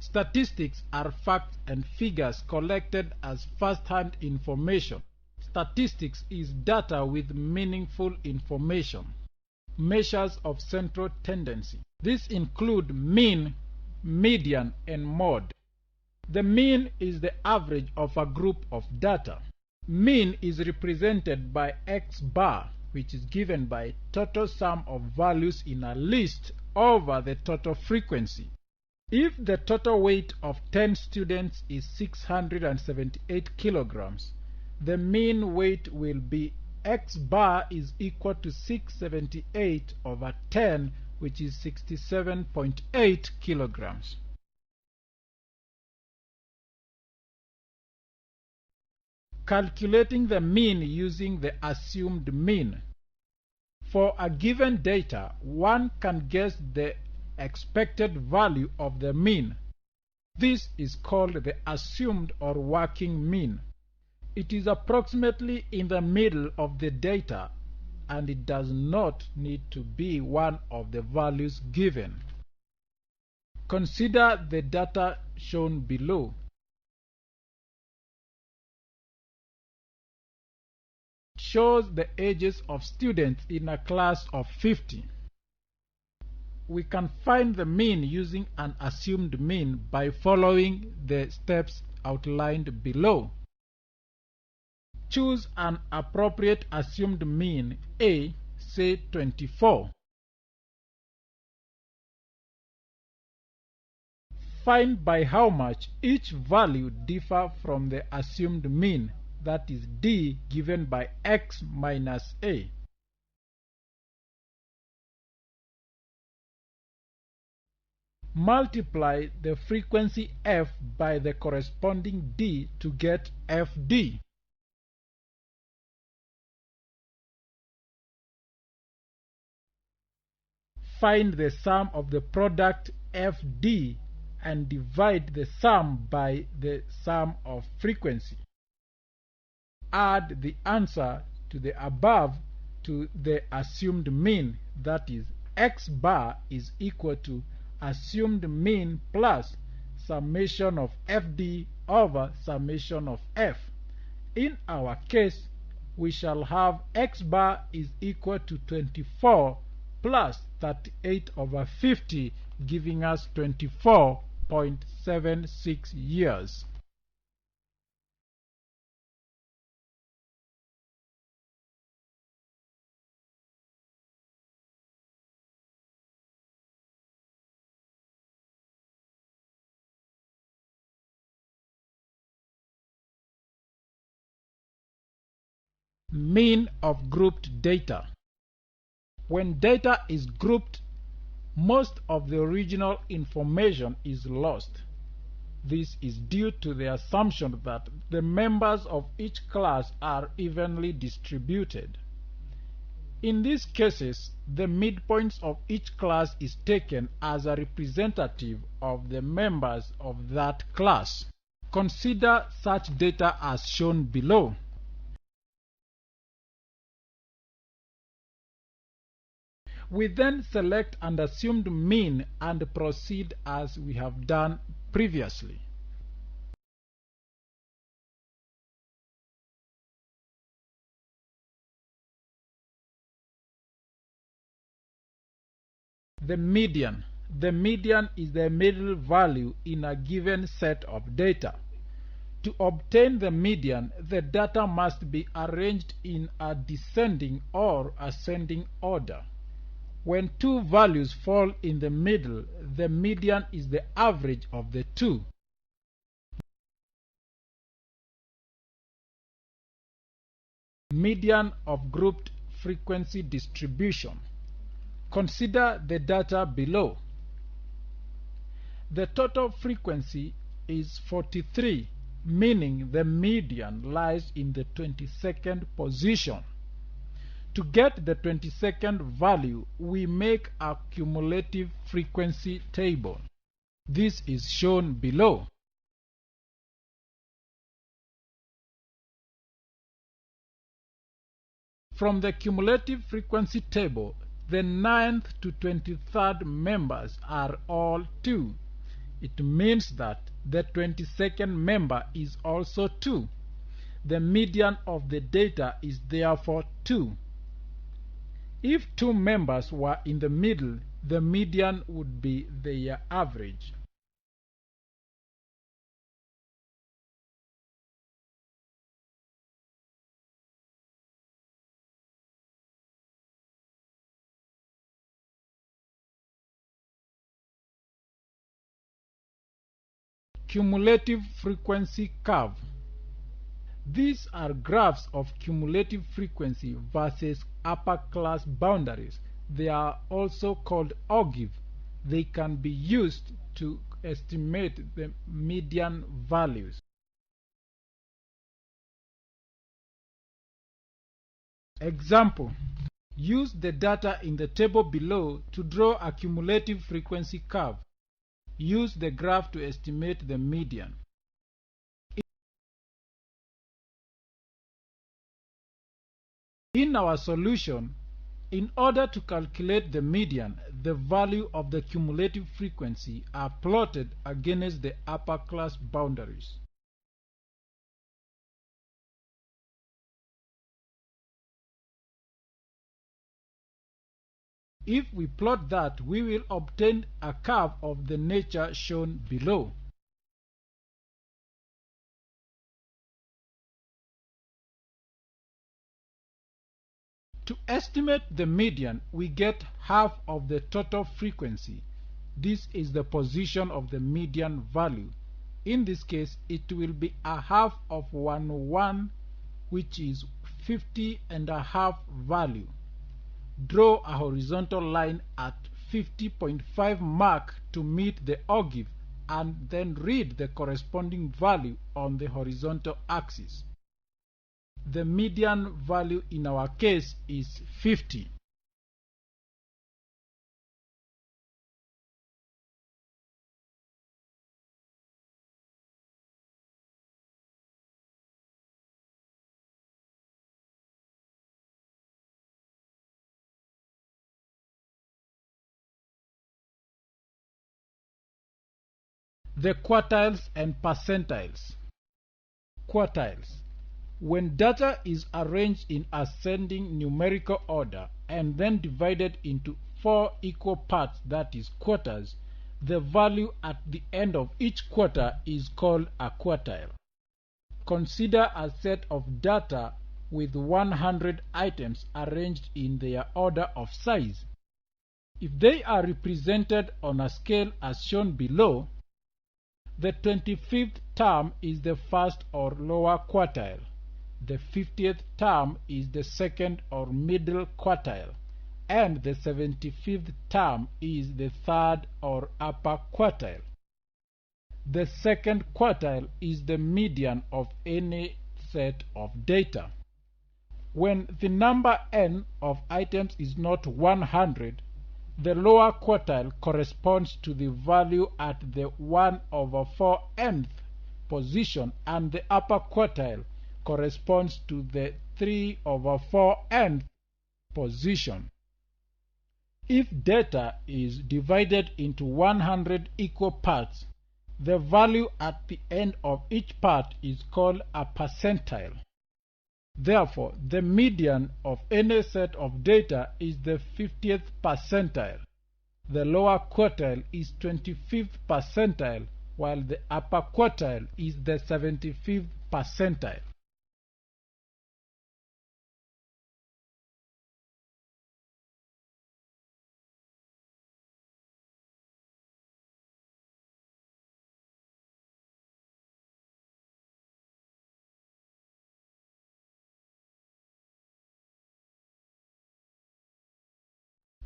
Statistics are facts and figures collected as first-hand information. Statistics is data with meaningful information. Measures of central tendency. These include mean, median, and mode. The mean is the average of a group of data. Mean is represented by x bar, which is given by total sum of values in a list over the total frequency. If the total weight of 10 students is 678 kilograms, the mean weight will be x bar is equal to 678 over 10, which is 67.8 kilograms. Calculating the mean using the assumed mean. For a given data, one can guess the expected value of the mean. This is called the assumed or working mean. It is approximately in the middle of the data, and it does not need to be one of the values given. Consider the data shown below. It shows the ages of students in a class of 50. We can find the mean using an assumed mean by following the steps outlined below. Choose an appropriate assumed mean A, say 24. Find by how much each value differs from the assumed mean, that is D given by x minus A. Multiply the frequency f by the corresponding D to get Fd. Find the sum of the product Fd and divide the sum by the sum of frequency. Add the answer to the above to the assumed mean, that is x bar is equal to assumed mean plus summation of Fd over summation of f. In our case, we shall have x bar is equal to 24 plus 38 over 50, giving us 24.76 years. Mean of grouped data. When data is grouped, most of the original information is lost. This is due to the assumption that the members of each class are evenly distributed. In these cases, the midpoints of each class is taken as a representative of the members of that class. Consider such data as shown below. We then select an assumed mean and proceed as we have done previously. The median. The median is the middle value in a given set of data. To obtain the median, the data must be arranged in a descending or ascending order. When two values fall in the middle, the median is the average of the two. Median of grouped frequency distribution. Consider the data below. The total frequency is 43, meaning the median lies in the 22nd position. To get the 22nd value, we make a cumulative frequency table. This is shown below. From the cumulative frequency table, the 9th to 23rd members are all 2, It means that the 22nd member is also 2. The median of the data is therefore 2. If 2 members were in the middle, the median would be their average. Cumulative frequency curve. These are graphs of cumulative frequency versus upper class boundaries. They are also called ogive. They can be used to estimate the median values. Example: use the data in the table below to draw a cumulative frequency curve. Use the graph to estimate the median. In our solution, in order to calculate the median, the value of the cumulative frequency are plotted against the upper class boundaries. If we plot that, we will obtain a curve of the nature shown below. To estimate the median, we get half of the total frequency. This is the position of the median value. In this case, it will be a half of 1, which is 50.5 value. Draw a horizontal line at 50.5 mark to meet the ogive, and then read the corresponding value on the horizontal axis. The median value in our case is 50. The quartiles and percentiles. Quartiles. When data is arranged in ascending numerical order and then divided into 4 equal parts, that is quarters, the value at the end of each quarter is called a quartile. Consider a set of data with 100 items arranged in their order of size. If they are represented on a scale as shown below, the 25th term is the first or lower quartile. The 50th term is the second or middle quartile, and the 75th term is the third or upper quartile. The second quartile is the median of any set of data. When the number n of items is not 100, the lower quartile corresponds to the value at the 1/4nth position, and the upper quartile corresponds to the 3/4nth position. If data is divided into 100 equal parts, the value at the end of each part is called a percentile. Therefore, the median of any set of data is the 50th percentile. The lower quartile is 25th percentile, while the upper quartile is the 75th percentile.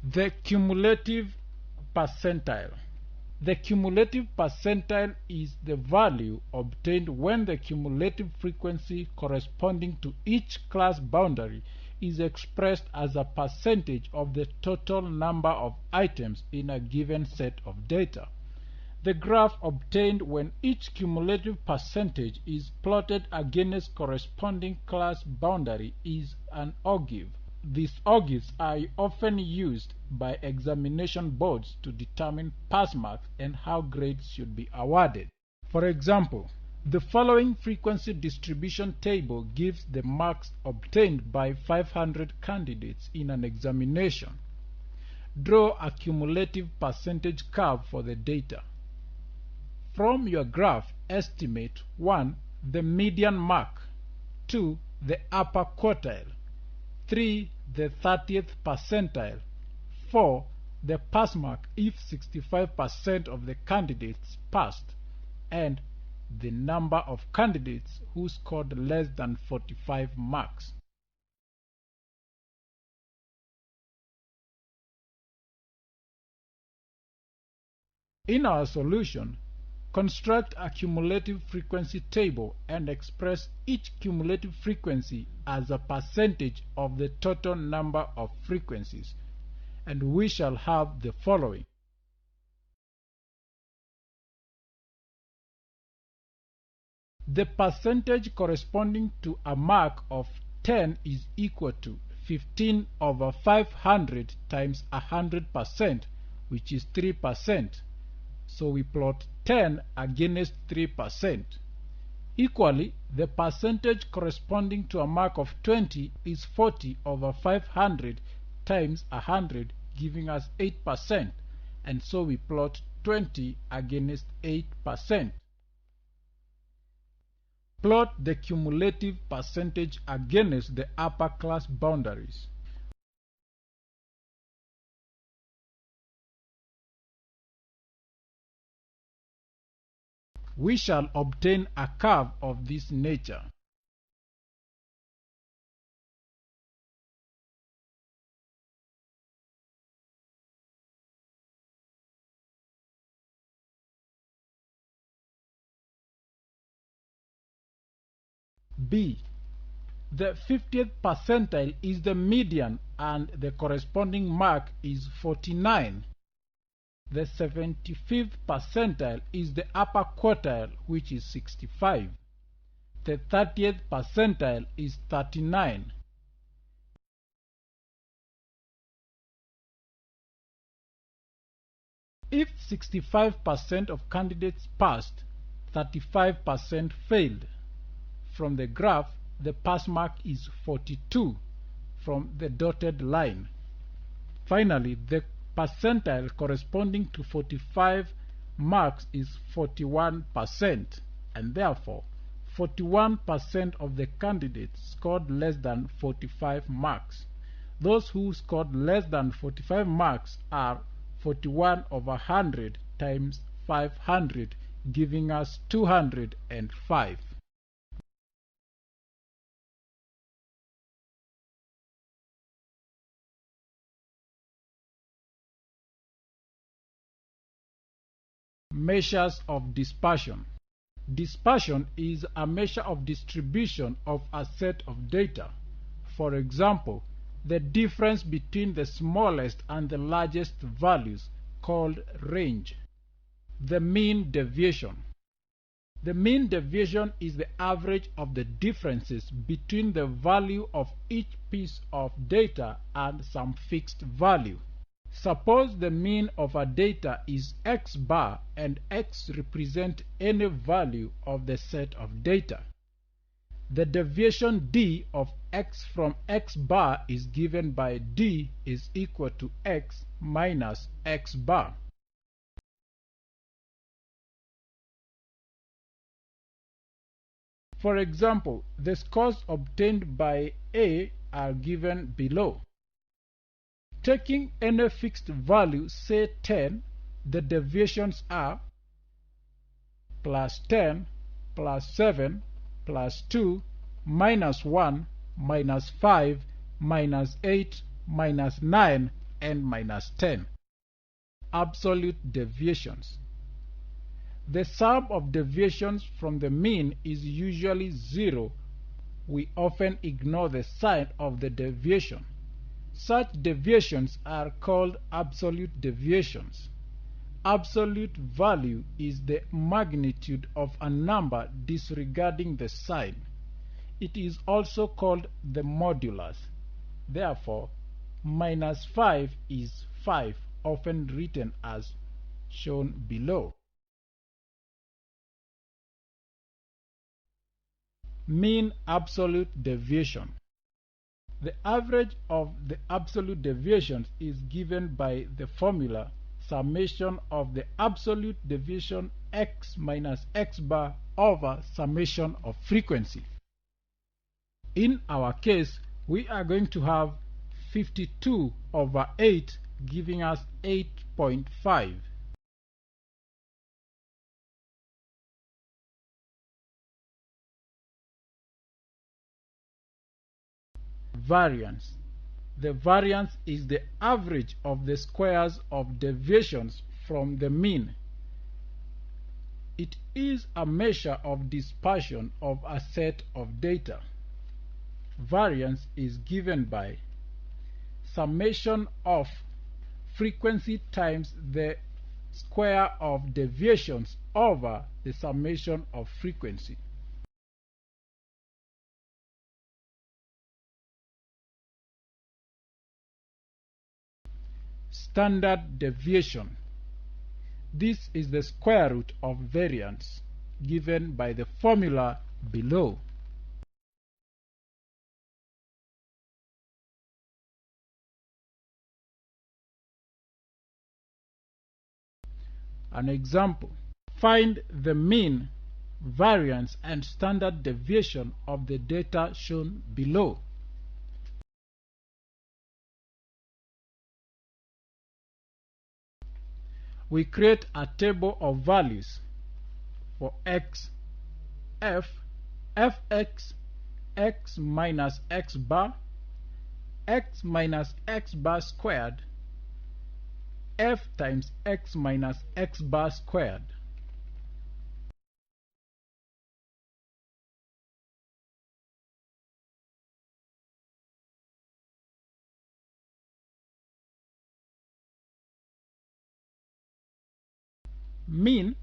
The cumulative percentile. The cumulative percentile is the value obtained when the cumulative frequency corresponding to each class boundary is expressed as a percentage of the total number of items in a given set of data. The graph obtained when each cumulative percentage is plotted against corresponding class boundary is an ogive. These auges are often used by examination boards to determine pass marks and how grades should be awarded. For example, the following frequency distribution table gives the marks obtained by 500 candidates in an examination. Draw a cumulative percentage curve for the data. From your graph, estimate 1. The median mark, 2. The upper quartile, 3. The 30th percentile, 4. The pass mark if 65% of the candidates passed, and the number of candidates who scored less than 45 marks. In our solution, construct a cumulative frequency table and express each cumulative frequency as a percentage of the total number of frequencies, and we shall have the following. The percentage corresponding to a mark of 10 is equal to 15 over 500 times 100%, which is 3%. So we plot 10 against 3%. Equally, the percentage corresponding to a mark of 20 is 40 over 500 times 100, giving us 8%, and so we plot 20 against 8%. Plot the cumulative percentage against the upper class boundaries. We shall obtain a curve of this nature. B. The 50th percentile is the median and the corresponding mark is 49. The 75th percentile is the upper quartile, which is 65. The 30th percentile is 39. If 65% of candidates passed, 35% failed. From the graph, the pass mark is 42 from the dotted line. Finally, the percentile corresponding to 45 marks is 41%, and therefore 41% of the candidates scored less than 45 marks. Those who scored less than 45 marks are 41 over 100 times 500, giving us 205. Measures of dispersion. Dispersion is a measure of distribution of a set of data. For example, the difference between the smallest and the largest values, called range. The mean deviation. The mean deviation is the average of the differences between the value of each piece of data and some fixed value. Suppose the mean of a data is x bar and x represent any value of the set of data. The deviation d of x from x bar is given by d is equal to x minus x bar. For example, the scores obtained by A are given below. Taking any fixed value, say 10, the deviations are plus 10, plus 7, plus 2, minus 1, minus 5, minus 8, minus 9, and minus 10. Absolute deviations. The sum of deviations from the mean is usually 0. We often ignore the sign of the deviation. Such deviations are called absolute deviations. Absolute value is the magnitude of a number disregarding the sign. It is also called the modulus. Therefore, minus 5 is 5, often written as shown below. Mean absolute deviation. The average of the absolute deviations is given by the formula summation of the absolute deviation x minus x bar over summation of frequency. In our case, we are going to have 52 over 8 giving us 8.5. Variance. The variance is the average of the squares of deviations from the mean. It is a measure of dispersion of a set of data. Variance is given by summation of frequency times the square of deviations over the summation of frequency. Standard deviation. This is the square root of variance given by the formula below. An example: find the mean, variance, and standard deviation of the data shown below. We create a table of values for x, f, fx, x minus x bar, x minus x bar squared, f times x minus x bar squared. Mean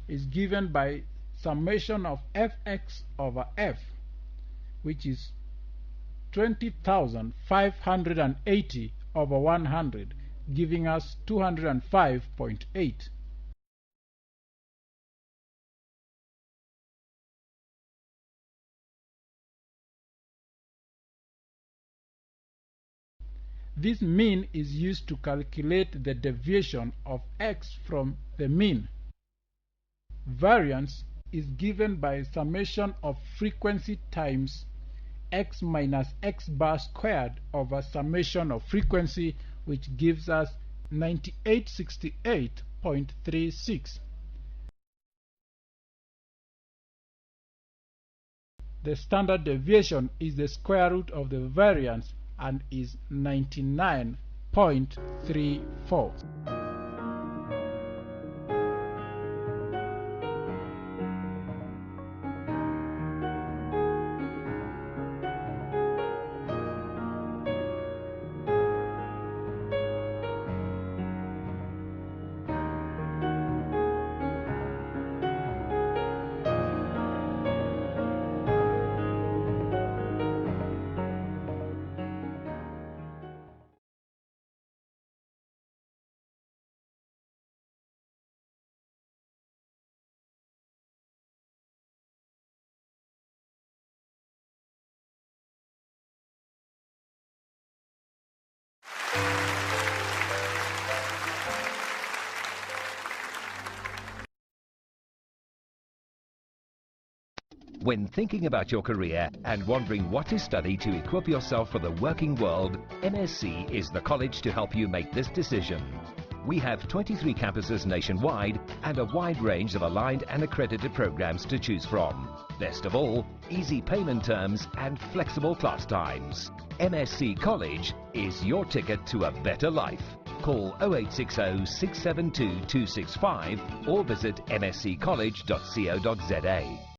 is given by summation of fx over f, which is 20,580 over 100, giving us 205.8. This mean is used to calculate the deviation of x from the mean. Variance is given by summation of frequency times x minus x bar squared over summation of frequency, which gives us 9868.36. The standard deviation is the square root of the variance and is 99.34. When thinking about your career and wondering what to study to equip yourself for the working world, MSc is the college to help you make this decision. We have 23 campuses nationwide and a wide range of aligned and accredited programs to choose from. Best of all, easy payment terms and flexible class times. MSc College is your ticket to a better life. Call 0860 672 265 or visit msccollege.co.za.